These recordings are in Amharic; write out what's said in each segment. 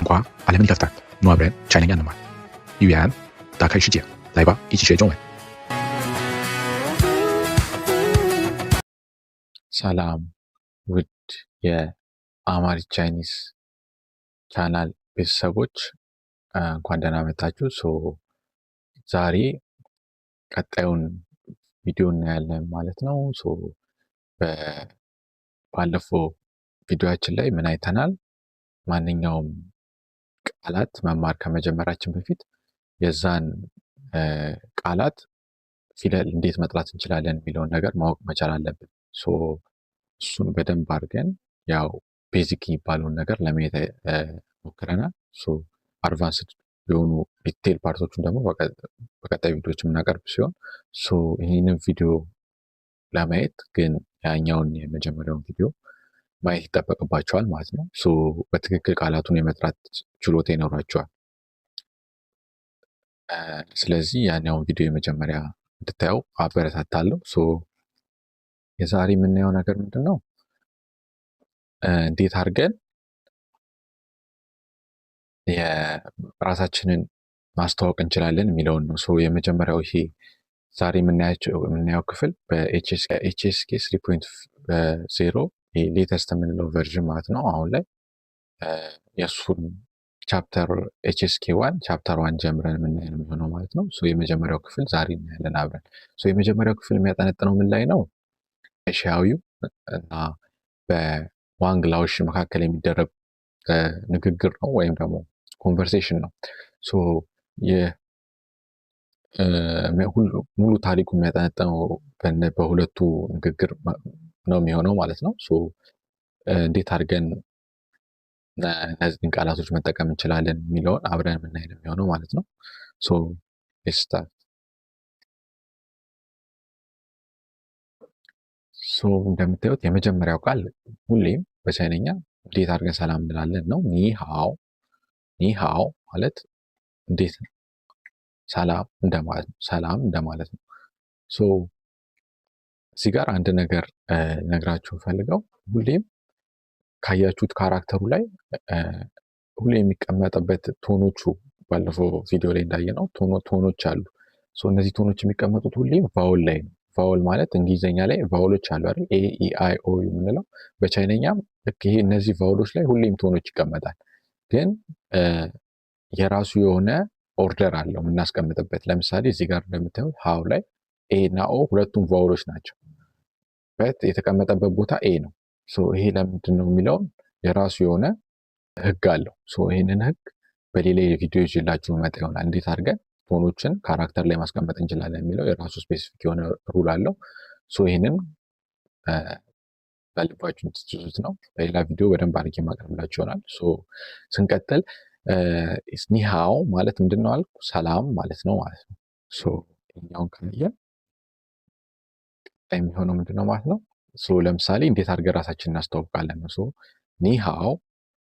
ቋንቋ ዓለምን ይከፍታል። ኑ አብረን ቻይነኛ እንማር። ዩያን ዳካይ ሽጄ ላይ ባ ይቺ ሼ ጆንወን። ሰላም ውድ የአማሪ ቻይኒስ ቻናል ቤተሰቦች እንኳን ደህና መጣችሁ። ዛሬ ቀጣዩን ቪዲዮ እናያለን ማለት ነው። ባለፈው ቪዲዮአችን ላይ ምን አይተናል? ማንኛውም ቃላት መማር ከመጀመራችን በፊት የዛን ቃላት ፊደል እንዴት መጥራት እንችላለን የሚለውን ነገር ማወቅ መቻል አለብን። እሱን በደንብ አድርገን ያው ቤዚክ የሚባለውን ነገር ለማየት ሞክረናል። አድቫንስድ የሆኑ ዲቴል ፓርቶቹን ደግሞ በቀጣይ ቪዲዮዎች የምናቀርብ ሲሆን ይህንን ቪዲዮ ለማየት ግን ያኛውን የመጀመሪያውን ቪዲዮ ማየት ይጠበቅባቸዋል ማለት ነው። በትክክል ቃላቱን የመጥራት ችሎታ ይኖራቸዋል። ስለዚህ ያኛውን ቪዲዮ የመጀመሪያ እንድታየው አበረታታለሁ። የዛሬ የምናየው ነገር ምንድን ነው? እንዴት አድርገን የራሳችንን ማስተዋወቅ እንችላለን የሚለውን ነው። የመጀመሪያው ይሄ ዛሬ የምናየው ክፍል በኤችኤስኬ 3.0 ሌተስት የምንለው ቨርዥን ማለት ነው። አሁን ላይ የእሱን ቻፕተር ኤችኤስኬ 1 ቻፕተር 1 ጀምረን የምናየው ነው የሚሆነው ማለት ነው። የመጀመሪያው ክፍል ዛሬ እናያለን አብረን። የመጀመሪያው ክፍል የሚያጠነጥነው ምን ላይ ነው? በሺያዊው እና በዋንግ ላውሽ መካከል የሚደረግ ንግግር ነው ወይም ደግሞ ኮንቨርሴሽን ነው። ሙሉ ታሪኩ የሚያጠነጥነው በሁለቱ ንግግር ነው የሚሆነው ማለት ነው። እንዴት አድርገን እነዚህን ቃላቶች መጠቀም እንችላለን የሚለውን አብረን የምናይ ነው የሚሆነው ማለት ነው። ስታርት። እንደምታዩት የመጀመሪያው ቃል ሁሌም በቻይነኛ እንዴት አድርገን ሰላም እንላለን ነው። ኒሃው። ኒሃው ማለት እንዴት ነው? ሰላም እንደማለት ነው። ሰላም እንደማለት ነው። እዚህ ጋር አንድ ነገር ነግራችሁ ፈልገው ሁሌም ካያችሁት ካራክተሩ ላይ ሁሌ የሚቀመጥበት ቶኖቹ ባለፈው ቪዲዮ ላይ እንዳየነው ቶኖች አሉ። እነዚህ ቶኖች የሚቀመጡት ሁሌም ቫውል ላይ ነው። ቫውል ማለት እንግሊዝኛ ላይ ቫውሎች አሉ አይደል? ኤ ኢ አይ ኦ የምንለው በቻይነኛም ልክ ይሄ እነዚህ ቫውሎች ላይ ሁሌም ቶኖች ይቀመጣል። ግን የራሱ የሆነ ኦርደር አለው የምናስቀምጥበት። ለምሳሌ እዚህ ጋር እንደምታዩት ሃው ላይ ኤ እና ኦ ሁለቱም ቫውሎች ናቸው። የተቀመጠበት ቦታ ኤ ነው። ይሄ ለምንድን ነው የሚለውን የራሱ የሆነ ህግ አለው። ይህንን ህግ በሌላ ቪዲዮ ይዤላችሁ መጣ ይሆናል። እንዴት አድርገን ቶኖችን ካራክተር ላይ ማስቀመጥ እንችላለን የሚለው የራሱ ስፔሲፊክ የሆነ ሩል አለው። ይህንን በልባችሁ እንድትይዙት ነው። በሌላ ቪዲዮ በደንብ አድርጌ ማቅረብላችሁ ይሆናል። ስንቀጥል ኒሃው ማለት ምንድን ነው አልኩ? ሰላም ማለት ነው ማለት ነው። እኛውን ካየን የሚሆነው ምንድን ነው ማለት ነው? ለምሳሌ እንዴት አድርገን ራሳችን እናስተዋውቃለን ነው። ኒሃው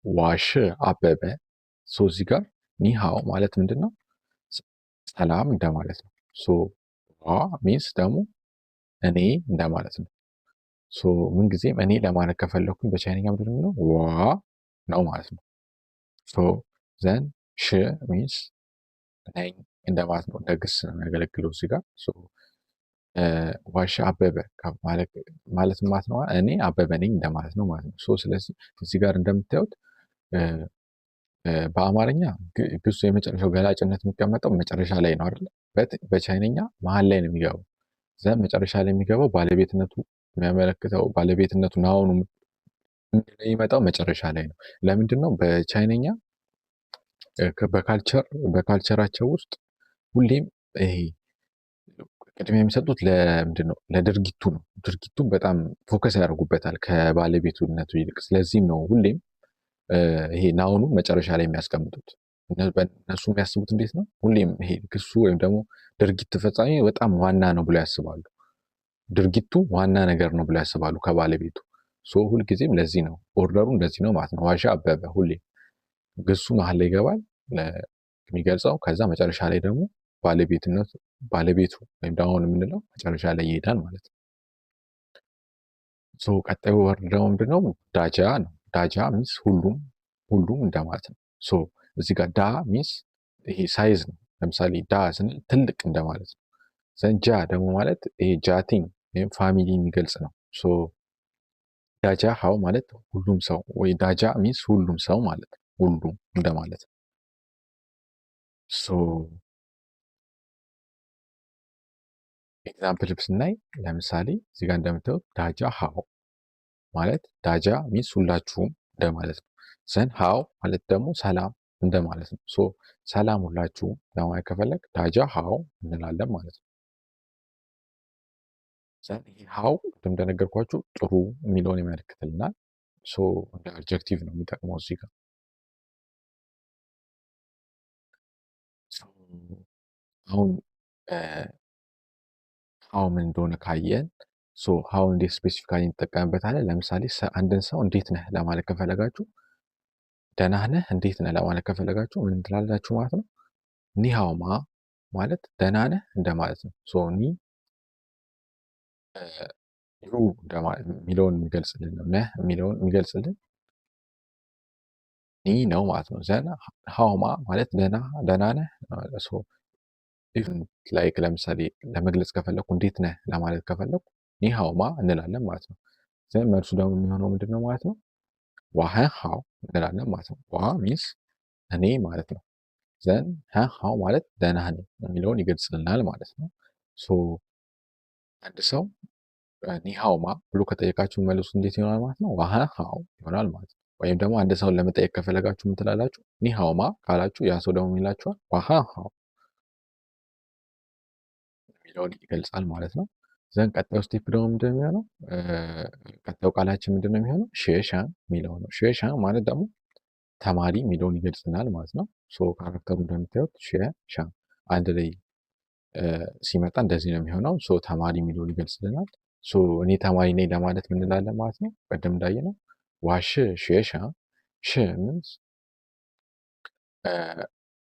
ዋሽ አበበ። እዚህ ጋር ኒሃው ማለት ምንድን ነው? ሰላም እንደማለት ነው። ዋ ሚንስ ደግሞ እኔ እንደማለት ነው። ምንጊዜም እኔ ለማለት ከፈለኩኝ በቻይነኛ ምንድን ነው? ዋ ነው ማለት ነው። ዘን ሽ ሚንስ ነኝ እንደማለት ነው። እንደ ግስ ነው የሚያገለግለው እዚህ ጋር። ዋሽ አበበ ማለት ማለት ነው እኔ አበበ ነኝ እንደማለት ነው ማለት ነው። ስለዚህ እዚህ ጋር እንደምታዩት በአማርኛ ግሱ የመጨረሻው ገላጭነት የሚቀመጠው መጨረሻ ላይ ነው አይደል? በቻይነኛ መሀል ላይ ነው የሚገባው። ዘን መጨረሻ ላይ የሚገባው ባለቤትነቱ የሚያመለክተው ባለቤትነቱ ናውኑ የሚመጣው መጨረሻ ላይ ነው። ለምንድን ነው? በቻይነኛ በካልቸራቸው ውስጥ ሁሌም ይሄ ቅድሚያ የሚሰጡት ለምንድን ነው? ለድርጊቱ ነው። ድርጊቱን በጣም ፎከስ ያደርጉበታል ከባለቤትነቱ ይልቅ። ስለዚህም ነው ሁሌም ይሄ ናውኑ መጨረሻ ላይ የሚያስቀምጡት። እነሱ የሚያስቡት እንዴት ነው? ሁሌም ይሄ ግሱ ወይም ደግሞ ድርጊት ፈጻሚ በጣም ዋና ነው ብሎ ያስባሉ። ድርጊቱ ዋና ነገር ነው ብሎ ያስባሉ ከባለቤቱ። ሁልጊዜም ለዚህ ነው ኦርደሩ እንደዚህ ነው ማለት ነው። ዋሻ አበበ ሁሌም ግሱ መሀል ላይ ይገባል የሚገልጸው። ከዛ መጨረሻ ላይ ደግሞ ባለቤቱ ወይም ደግሞ የምንለው መጨረሻ ላይ ይሄዳል ማለት ነው። ቀጣዩ ወርድ ደግሞ ምንድነው? ዳጃ ነው። ዳጃ ሚንስ ሁሉም እንደማለት ነው። ሶ እዚህ ጋር ዳ ሚንስ ይሄ ሳይዝ ነው። ለምሳሌ ዳ ስንል ትልቅ እንደማለት ነው። ዘን ጃ ደግሞ ማለት ይሄ ጃቲንግ ወይም ፋሚሊ የሚገልጽ ነው። ሶ ዳጃ ሃው ማለት ሁሉም ሰው ወይ ዳጃ ሚንስ ሁሉም ሰው ማለት ነው። ሁሉም እንደማለት ነው። ሶ ኤግዛምፕል ስናይ ለምሳሌ እዚህ ጋር እንደምታዩት ዳጃ ሃው ማለት ዳጃ ሚንስ ሁላችሁም እንደማለት ነው። ዘን ሃው ማለት ደግሞ ሰላም እንደማለት ነው። ሶ ሰላም ሁላችሁም ለማለት ከፈለግ ዳጃ ሃው እንላለን ማለት ነው። ዘን ይሄ ሃው እንደነገርኳችሁ ጥሩ የሚለውን ያመለክትልናል። ሶ እንደ አድጀክቲቭ ነው የሚጠቅመው እዚህ ጋር። አሁን ሃው ምን እንደሆነ ካየን ሃው እንዴት ስፔሲፊካሊ እንጠቀምበታለን። ለምሳሌ አንድን ሰው እንዴት ነህ ለማለት ከፈለጋችሁ ደህና ነህ እንዴት ነህ ለማለት ከፈለጋችሁ ምን ትላላችሁ ማለት ነው። ኒሃውማ ማለት ደህና ነህ እንደማለት ነው። ኒ ዩ የሚለውን የሚገልጽልን ነው። ነህ የሚለውን የሚገልጽልን ኒ ነው ማለት ነው። ዘን ሃውማ ማለት ደህና ነህ። ላይክ ለምሳሌ ለመግለጽ ከፈለኩ እንዴት ነህ ለማለት ከፈለኩ ኒሃውማ እንላለን ማለት ነው። ዘን መልሱ ደግሞ የሚሆነው ምንድን ነው ማለት ነው። ዋህን ሃው እንላለን ማለት ነው። ዋ ሚንስ እኔ ማለት ነው። ዘን ሃው ማለት ደህና ነኝ የሚለውን ይገልጽልናል ማለት ነው። አንድ ሰው ኒሃውማ ብሎ ከጠየቃችሁ መልሱ እንዴት ይሆናል ማለት ነው። ዋህን ሃው ይሆናል ማለት ነው። ወይም ደግሞ አንድ ሰውን ለመጠየቅ ከፈለጋችሁ ምን ትላላችሁ? ኒሃውማ ካላችሁ ያ ሰው ደግሞ ይላችኋል ዋህን ሃው የሚለውን ይገልጻል ማለት ነው። ዘን ቀጣዩ ስቴፕ ደግሞ ምንድን ነው የሚሆነው? ቀጣዩ ቃላችን ምንድን ነው የሚሆነው? ሼሻን የሚለው ነው። ሼሻን ማለት ደግሞ ተማሪ የሚለውን ይገልጽናል ማለት ነው። ካራክተሩ እንደምታዩት ሼሻን አንድ ላይ ሲመጣ እንደዚህ ነው የሚሆነው። ተማሪ የሚለውን ይገልጽልናል። እኔ ተማሪ ነኝ ለማለት ምን እንላለን ማለት ነው? ቀደም እንዳየነው ዋሽ ሼሻን ሽ ሚንስ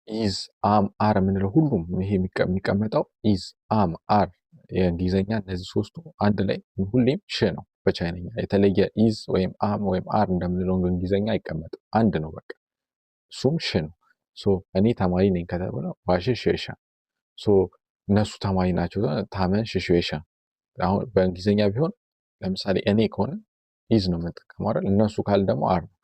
ኢዝ አም አር የምንለው ሁሉም ይሄ የሚቀመጠው ኢዝ አም አር የእንግሊዝኛ እነዚህ ሶስቱ አንድ ላይ ሁሌም ሽ ነው። በቻይነኛ የተለየ ኢዝ ወይም አም ወይም አር እንደምንለው እንግሊዝኛ አይቀመጥም። አንድ ነው በቃ እሱም ሽ ነው። እኔ ተማሪ ነኝ ከተባለ ዋሽ ሼሻ። እነሱ ተማሪ ናቸው ታመን ሽሽዌሻ። አሁን በእንግሊዝኛ ቢሆን ለምሳሌ እኔ ከሆነ ኢዝ ነው የምንጠቀመው አይደል? እነሱ ካል ደግሞ አር ነው።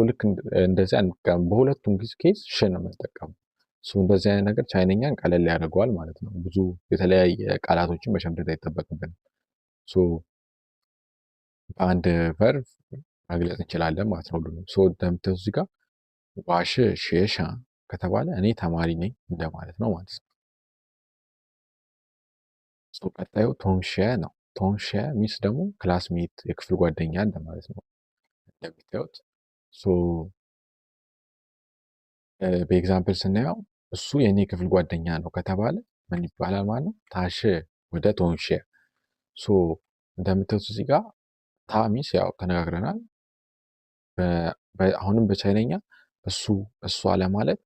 ልክ እንደዚህ አንጠቀምም። በሁለቱም ኬዝ ሽ ነው የምንጠቀመው። እንደዚህ አይነት ነገር ቻይነኛን ቀለል ያደርገዋል ማለት ነው። ብዙ የተለያየ ቃላቶችን መሸምደድ አይጠበቅብንም። በአንድ ቨርብ መግለጽ እንችላለን ማለት ነው ሁሉንም። እንደምታዩት እዚህ ጋር ዋሽ ሼሻ ከተባለ እኔ ተማሪ ነኝ እንደማለት ነው ማለት ነው። ቀጣዩ ቶንሼ ነው። ቶንሼ ሚስ ደግሞ ክላስሜት የክፍል ጓደኛ እንደማለት ነው። እንደምታዩት በኤግዛምፕል ስናየው እሱ የእኔ ክፍል ጓደኛ ነው ከተባለ ምን ይባላል ማለት ነው? ታሽ ወደ ቶንሼ። እንደምታዩት እዚህ ጋር ታ ሚስ ያው ተነጋግረናል። አሁንም በቻይነኛ እሷ ለማለት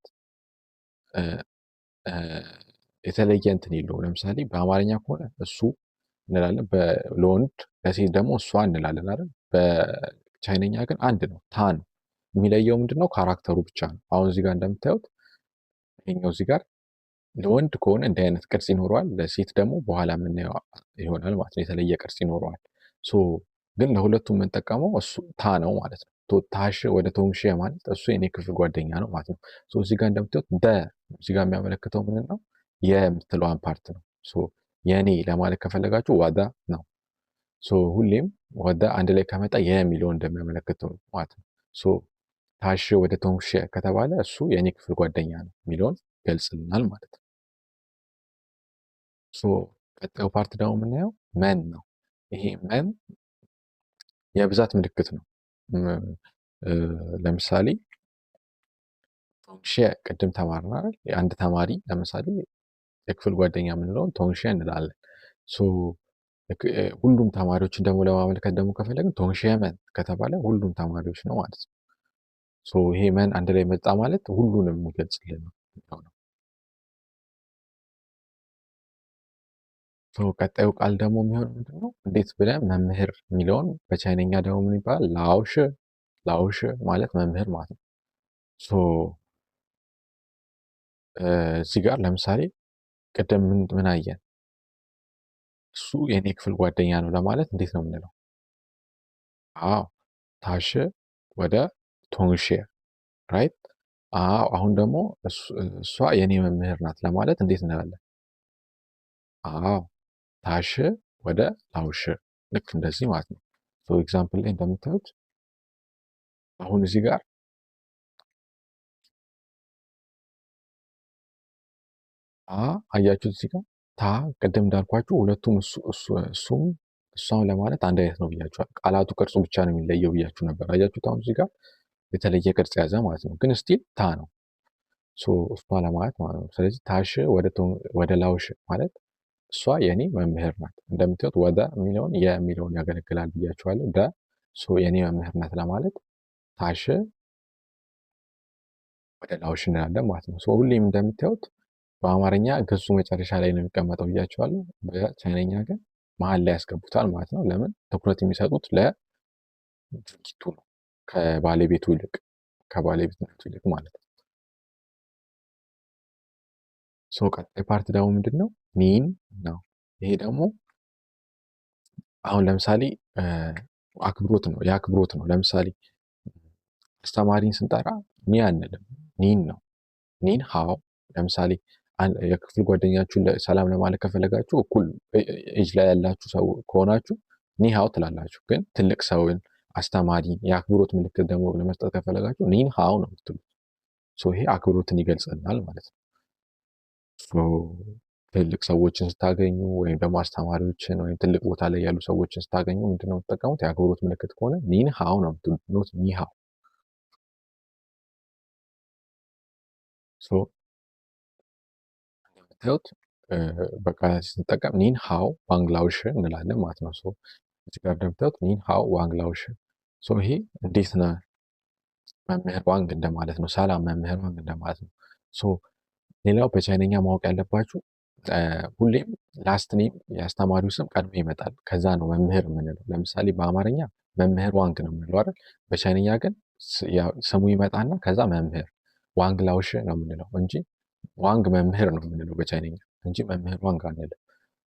የተለየ እንትን የለውም። ለምሳሌ በአማርኛ ከሆነ እሱ እንላለን፣ ለወንድ ለሴት ደግሞ እሷ እንላለን አይደል? በቻይነኛ ግን አንድ ነው፣ ታ ነው። የሚለየው ምንድነው? ካራክተሩ ብቻ ነው። አሁን እዚህ ጋር እንደምታዩት ይሄኛው እዚህ ጋር ለወንድ ከሆነ እንዲህ አይነት ቅርጽ ይኖረዋል፣ ለሴት ደግሞ በኋላ የምናየው ይሆናል ማለት ነው። የተለየ ቅርጽ ይኖረዋል። ግን ለሁለቱም የምንጠቀመው እሱ ታ ነው ማለት ነው። ታሽ ወደ ቶንሼ ማለት እሱ የኔ ክፍል ጓደኛ ነው ማለት ነው። እዚህ ጋር እንደምታዩት እዚህ ጋር የሚያመለክተው ምንድን ነው? የምትለዋን ፓርት ነው። የኔ ለማለት ከፈለጋችሁ ዋዳ ነው። ሁሌም ዋዳ አንድ ላይ ከመጣ የሚለው እንደሚያመለክተው ማለት ነው። ታሽ ወደ ቶንሼ ከተባለ እሱ የኔ ክፍል ጓደኛ ነው የሚለውን ገልጽልናል ማለት ነው። ቀጣዩ ፓርት ደግሞ የምናየው መን ነው። ይሄ መን የብዛት ምልክት ነው። ለምሳሌ ቶንሼ ቅድም ተማርን አይደል? የአንድ ተማሪ ለምሳሌ የክፍል ጓደኛ የምንለውን ቶንሼ እንላለን። ሁሉም ተማሪዎችን ደግሞ ለማመልከት ደግሞ ከፈለግን ቶንሼ መን ከተባለ ሁሉም ተማሪዎች ነው ማለት ነው። ይሄ መን አንድ ላይ መጣ ማለት ሁሉንም የሚገልጽልን ነው። ቀጣዩ ቃል ደግሞ የሚሆነው ምንድነው? እንዴት ብለን መምህር የሚለውን በቻይነኛ ደግሞ ምን ይባላል? ላውሽ ማለት መምህር ማለት ነው። እዚህ ጋር ለምሳሌ ቅድም ምን አየን? እሱ የኔ ክፍል ጓደኛ ነው ለማለት እንዴት ነው የምንለው? አዎ ታሽ ወደ ቶንሼ ራይት። አሁን ደግሞ እሷ የኔ መምህር ናት ለማለት እንዴት እንላለን? አዎ ታሽ ወደ ላውሽ። ልክ እንደዚህ ማለት ነው። ኤግዛምፕል ላይ እንደምታዩት አሁን እዚህ ጋር አያችሁት? እዚህ ጋር ታ ቅድም እንዳልኳችሁ ሁለቱም እሱም እሷም ለማለት አንድ አይነት ነው ብያችኋል። ቃላቱ ቅርጹ ብቻ ነው የሚለየው ብያችሁ ነበር። አያችሁት? አሁን እዚህ ጋር የተለየ ቅርጽ ያዘ ማለት ነው፣ ግን ስቲል ታ ነው እሷ ለማለት ማለት ነው። ስለዚህ ታሽ ወደ ላውሽ ማለት እሷ የኔ መምህር ናት። እንደምታዩት ወደ የሚለውን የሚለውን ያገለግላል ብያችኋለሁ። የኔ መምህር ናት ለማለት ታሽ ወደ ላውሽ እንላለን ማለት ነው። ሁሌም እንደምታዩት በአማርኛ ገጹ መጨረሻ ላይ ነው የሚቀመጠው ብያችኋለሁ። በቻይነኛ ግን መሀል ላይ ያስገቡታል ማለት ነው። ለምን? ትኩረት የሚሰጡት ለድርጊቱ ነው ከባለቤቱ ይልቅ ማለት ነው። ቀጣይ ፓርት ደግሞ ምንድን ነው? ኒን ነው። ይሄ ደግሞ አሁን ለምሳሌ አክብሮት ነው፣ የአክብሮት ነው። ለምሳሌ አስተማሪን ስንጠራ ኒ አንልም፣ ኒን ነው። ኒን ሃው። ለምሳሌ የክፍል ጓደኛችሁን ሰላም ለማለት ከፈለጋችሁ እኩል ኤጅ ላይ ያላችሁ ሰው ከሆናችሁ ኒ ሃው ትላላችሁ። ግን ትልቅ ሰውን አስተማሪ የአክብሮት ምልክት ደግሞ ለመስጠት ከፈለጋችሁ ኒን ሃው ነው የምትሉት። ይሄ አክብሮትን ይገልጽልናል ማለት ነው። ትልቅ ሰዎችን ስታገኙ ወይም ደግሞ አስተማሪዎችን ወይም ትልቅ ቦታ ላይ ያሉ ሰዎችን ስታገኙ ምንድነው የምትጠቀሙት? የአክብሮት ምልክት ከሆነ ኒን ሃው ነው የምትሉት፣ ኖት ኒ ሃው። እንደምታዩት በቃላት ስንጠቀም ኒን ሃው ዋንግላውሽ እንላለን ማለት ነው። እዚህ ጋር እንደምታዩት ኒን ሃው ዋንግላውሽ። ይሄ እንዴት ነህ መምህር ዋንግ እንደማለት ነው። ሰላም መምህር ዋንግ እንደማለት ነው። ሌላው በቻይነኛ ማወቅ ያለባችሁ ሁሌም ላስት ኔም የአስተማሪው ስም ቀድሞ ይመጣል። ከዛ ነው መምህር የምንለው። ለምሳሌ በአማርኛ መምህር ዋንግ ነው የምንለው አይደል? በቻይነኛ ግን ስሙ ይመጣና ከዛ መምህር ዋንግ ላውሽ ነው የምንለው እንጂ ዋንግ መምህር ነው የምንለው በቻይነኛ እንጂ መምህር ዋንግ አንልም።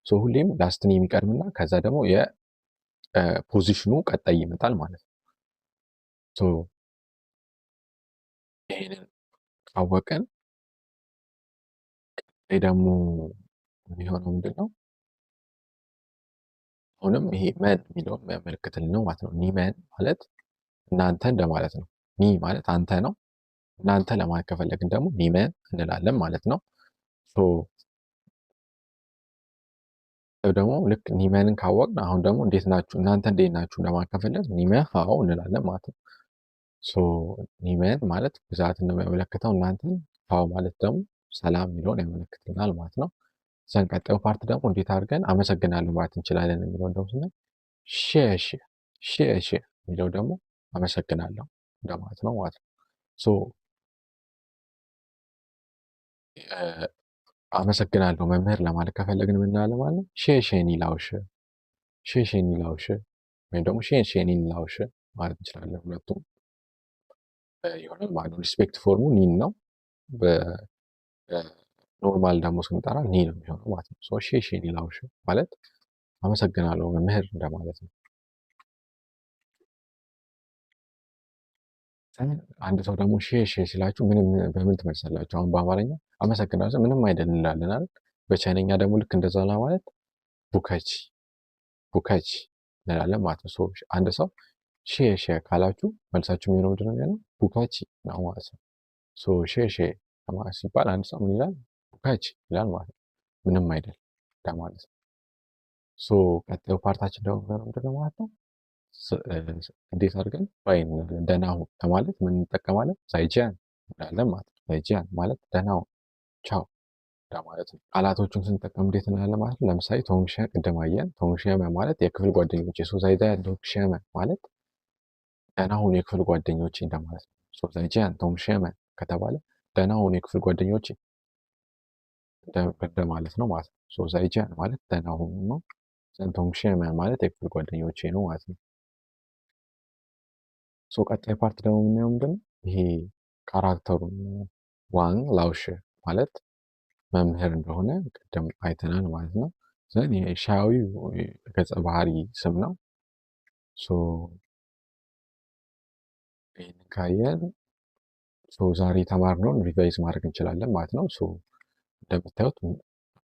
ሁሌም ላስት ኔም ይቀድምና ከዛ ደግሞ የፖዚሽኑ ቀጣይ ይመጣል ማለት ነው። ይሄንን ካወቅን ቀጣይ ደግሞ የሚሆነው ምንድን ነው? አሁንም ይሄ መን የሚለውን የሚያመለክትልን ነው ማለት ነው። ኒመን ማለት እናንተ እንደማለት ነው። ኒ ማለት አንተ ነው። እናንተ ለማለት ከፈለግን ደግሞ ኒመን እንላለን ማለት ነው። ደግሞ ልክ ኒመንን ካወቅን አሁን ደግሞ እንዴት ናችሁ እናንተ እንዴት ናችሁ ለማለት ከፈለግን ኒመን ሃው እንላለን ማለት ነው። ኒመን ማለት ብዛትን ነው የሚያመለክተው። እናንተን ሃው ማለት ደግሞ ሰላም የሚለውን ያመለክትልናል ማለት ነው። ዘን ቀጣዩ ፓርት ደግሞ እንዴት አድርገን አመሰግናለሁ ማለት እንችላለን የሚለውን ደግሞ ስናይ ሼሽ የሚለው ደግሞ አመሰግናለሁ እንደማለት ነው ማለት ነው። አመሰግናለሁ መምህር ለማለት ከፈለግን ምን እንላለን ማለት ነው? ሼሼኒ ላውሽ ወይም ደግሞ ሼሼኒ ላውሽ ማለት እንችላለን። ሁለቱም ይሆናል ማለት ነው። ሪስፔክት ፎርሙ ኒን ነው። ኖርማል ደግሞ ስንጠራ ኒ ነው የሚሆነው ማለት ነው። ሼሼኒ ላውሽ ማለት አመሰግናለሁ መምህር እንደማለት ነው። አንድ ሰው ደግሞ ሼሼ ሲላችሁ በምን ትመልሳላችሁ? አሁን በአማርኛ አመሰግናለሁ ምንም አይደል እንላለን አይደል? በቻይነኛ ደግሞ ልክ እንደዛ ለማለት ቡካች እንላለን ማለት ነው። አንድ ሰው ሼሼ ካላችሁ መልሳችሁ የሚሆነው ምንድን ነው የሚሆነው? ቡካች ነው ማለት ነው። ሼሼ ሲባል አንድ ሰው ምን ይላል? ቡካች ይላል ማለት ነው። ምንም አይደል ለማለት ነው። ቀጣዩ ፓርታችን ደግሞ ምንድን ነው ማለት ነው? እንዴት አድርገን ባይ እንላለን? ደህና ሁን ለማለት ምን እንጠቀማለን? ዛይጂያን እንላለን ማለት ነው። ዛይጂያን ማለት ደህና ሁን ቻው ለማለት ነው። ቃላቶቹን ስንጠቀም እንዴት እንላለን ማለት ነው? ለምሳሌ ቶንግሸ ቅድም አየን። ቶንግሸመ ማለት የክፍል ጓደኞቼ። ዛይጂያን ቶንግሸመ ማለት ደህና ሁኑ የክፍል ጓደኞቼ እንደማለት ነው። ዛይጂያን ቶንግሸመ ከተባለ ደህና ሁኑ የክፍል ጓደኞቼ እንደማለት ነው ማለት ነው። ዛይጂያን ማለት ደህና ሁኑ ነው። ቶንግሸመ ማለት የክፍል ጓደኞቼ ነው ማለት ነው። ቀጣይ ፓርት ደግሞ የምናየው ምንድን ነው? ይሄ ካራክተሩን ዋንግ ላውሽ ማለት መምህር እንደሆነ ቅድም አይተናል ማለት ነው። ዘን የሻዊው ገጸ ባህሪ ስም ነው። ይህንን ካየን ዛሬ የተማርነውን ሪቫይዝ ማድረግ እንችላለን ማለት ነው። እንደምታዩት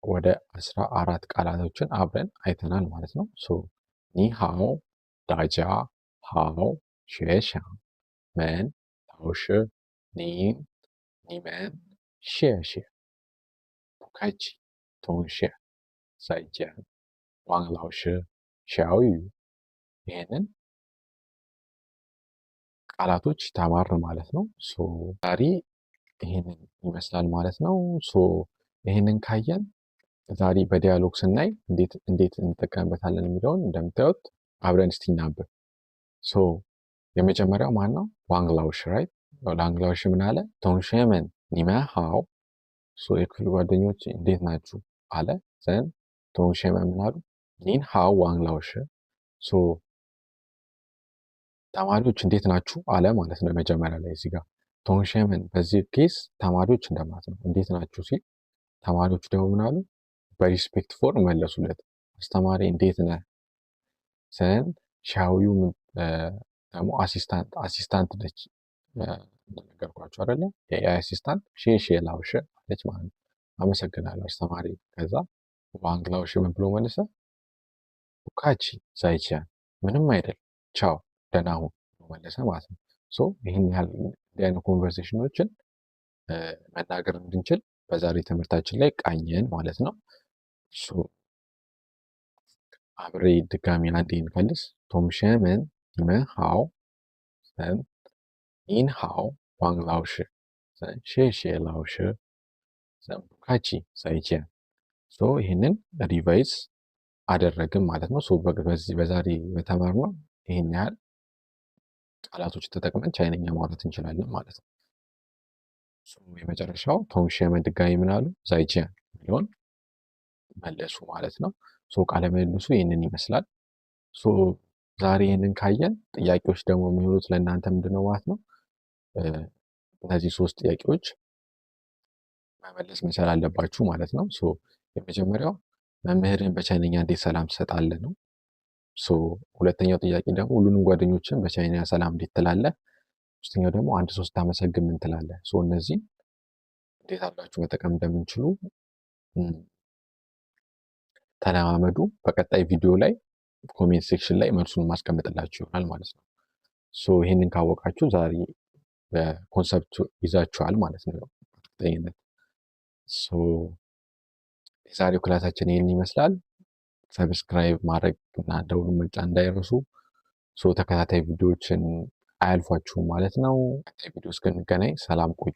ወደ 14 ቃላቶችን አብረን አይተናል ማለት ነው። ኒሃው ዳጃ ሃው ሸሻ መን ታውሽ ኒን ኒመን ሼሼ ቡካቺ ቶንሼ ሳይጀን ዋንግ ላውሽ ሻዊዩ ይህንን ቃላቶች ተማር ማለት ነው። ዛሬ ይህንን ይመስላል ማለት ነው። ይህንን ካየን ዛሬ በዲያሎግ ስናይ እንዴት እንጠቀምበታለን የሚለውን እንደምታዩት አብረን እስቲ እናንብብ። የመጀመሪያው ማን ነው? ዋንግላውሽ ራይት። ዋንግላውሽ ምን አለ? ቶንሼመን ኒመን ሃው። የክፍል ጓደኞች እንዴት ናችሁ አለ። ዘን ቶንሼመን ምን አሉ? ኒን ሃው ዋንግላውሽ። ተማሪዎች እንዴት ናችሁ አለ ማለት ነው። መጀመሪያ ላይ እዚህ ጋር ቶንሼመን በዚህ ኬስ ተማሪዎች እንደማለት ነው። እንዴት ናችሁ ሲል ተማሪዎች ደግሞ ምን አሉ? በሪስፔክት ፎር መለሱለት። አስተማሪ እንዴት ነህ? ዘን ሻዊው ደግሞ አሲስታንት ነች እንደነገርኳችሁ አይደለ? የኤአይ አሲስታንት ሼሼ ላውሽ አለች ማለት ነው። አመሰግናለሁ አስተማሪ። ከዛ ዋንግ ላውሽ ምን ብሎ መለሰ? ቡካቺ ዛይቺያን ምንም አይደል ቻው ደህና ሁን መለሰ ማለት ነው። ይህን ያህል እንዲህ አይነት ኮንቨርሴሽኖችን መናገር እንድንችል በዛሬ ትምህርታችን ላይ ቃኘን ማለት ነው። አብሬ ድጋሚ አንዴ እንከልስ። ቶንሼመን ኒመን ሃው ዘን ኒን ሃው ዋንግ ላውሽ ዘን ሼሼ ላውሽ ዘን ቡካቺ ዛይቺያን። ይህንን ሪቫይዝ አደረግን ማለት ነው። በዛሬ በተማርነው ይህን ያህል ቃላቶች ተጠቅመን ቻይነኛ ማውራት እንችላለን ማለት ነው። የመጨረሻው ቶንሼመን ድጋሚ ምን አሉ? ዛይጂያን የሚለውን መለሱ ማለት ነው። ቃለ ምልልሱ ይህንን ይመስላል። ዛሬ ይህንን ካየን ጥያቄዎች ደግሞ የሚሆኑት ለእናንተ ምንድነው ማለት ነው? እነዚህ 3 ጥያቄዎች መመለስ መቻል አለባችሁ ማለት ነው። የመጀመሪያው መምህርን በቻይነኛ እንዴት ሰላም ትሰጣለህ ነው። ሁለተኛው ጥያቄ ደግሞ ሁሉንም ጓደኞችን በቻይና ሰላም እንዴት ትላለህ? ሶስተኛው ደግሞ አንድ 3 አመሰግን ምን ትላለህ? እነዚህ እንዴት አድርጋችሁ መጠቀም እንደምንችሉ ተለማመዱ። በቀጣይ ቪዲዮ ላይ ኮሜንት ሴክሽን ላይ መልሱን ማስቀምጥላችሁ ይሆናል ማለት ነው። ይህንን ካወቃችሁ ዛሬ በኮንሰፕቱ ይዛችኋል ማለት ነው በእርግጠኝነት። የዛሬው ክላሳችን ይህን ይመስላል። ሰብስክራይብ ማድረግ እና ደውሉን መጫን እንዳይረሱ። ተከታታይ ቪዲዮዎችን አያልፏችሁም ማለት ነው። ቀጣይ ቪዲዮ እስክንገናኝ ሰላም ቆዩ።